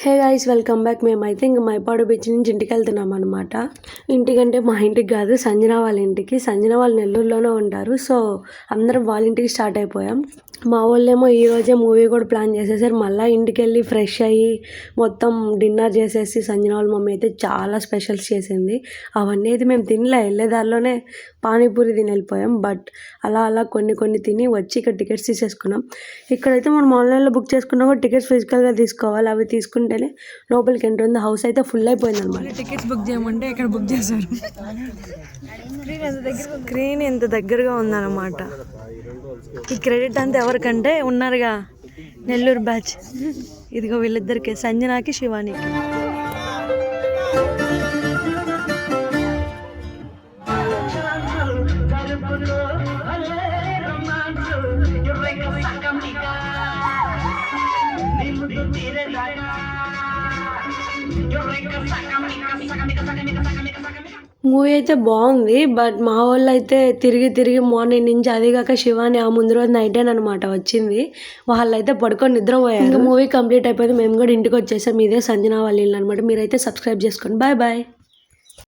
Hey guys welcome back. మేమైతే ఇంక Mypadu beach నుంచి ఇంటికి వెళ్తున్నాం అనమాట. ఇంటికంటే మా ఇంటికి కాదు, సంజన వాళ్ళ ఇంటికి. సంజన వాళ్ళు నెల్లూరులోనే ఉంటారు. సో అందరం వాళ్ళ ఇంటికి స్టార్ట్ అయిపోయాం. మా వాళ్ళేమో ఈరోజే మూవీ కూడా ప్లాన్ చేసేసారు. మళ్ళీ ఇంటికి వెళ్ళి ఫ్రెష్ అయ్యి మొత్తం డిన్నర్ చేసేసి సంజన వాళ్ళ మమ్మీ అయితే చాలా స్పెషల్స్ చేసింది. అవన్నీ అయితే మేము తినలే, వెళ్ళేదారిలోనే పానీపూరి తిని వెళ్ళిపోయాం. బట్ అలా కొన్ని తిని వచ్చి ఇక్కడ టికెట్స్ తీసేసుకున్నాం. ఇక్కడైతే మనం ఆన్లైన్లో బుక్ చేసుకున్నా కూడా టికెట్స్ ఫిజికల్గా తీసుకోవాలి. అవి తీసుకుంటేనే లోపలికి ఎంటర్ ఉంది. హౌస్ అయితే ఫుల్ అయిపోయింది అనమాట. టికెట్స్ బుక్ చేయమంటే ఇక్కడ బుక్ చేశారు. స్క్రీన్ ఎంత దగ్గరగా ఉందన్నమాట. ఈ క్రెడిట్ అంతా ఎవరికంటే ఉన్నారుగా నెల్లూరు బ్యాచ్. ఇదిగో వీళ్ళిద్దరికి, సంజనాకి శివానికి. మూవీ అయితే బాగుంది. బట్ మా వాళ్ళు అయితే తిరిగి మార్నింగ్ నుంచి, అది కాక శివాని ఆ ముందు రోజు నైట్ అనమాట వచ్చింది. వాళ్ళైతే పడుకొని నిద్రపోయారు. ఇంకా మూవీ కంప్లీట్ అయిపోయింది. మేము కూడా ఇంటికి వచ్చేసాం. ఇదే సంజన వాళ్ళ ఇల్లు అనమాట. మీరైతే సబ్స్క్రైబ్ చేసుకోండి. బాయ్.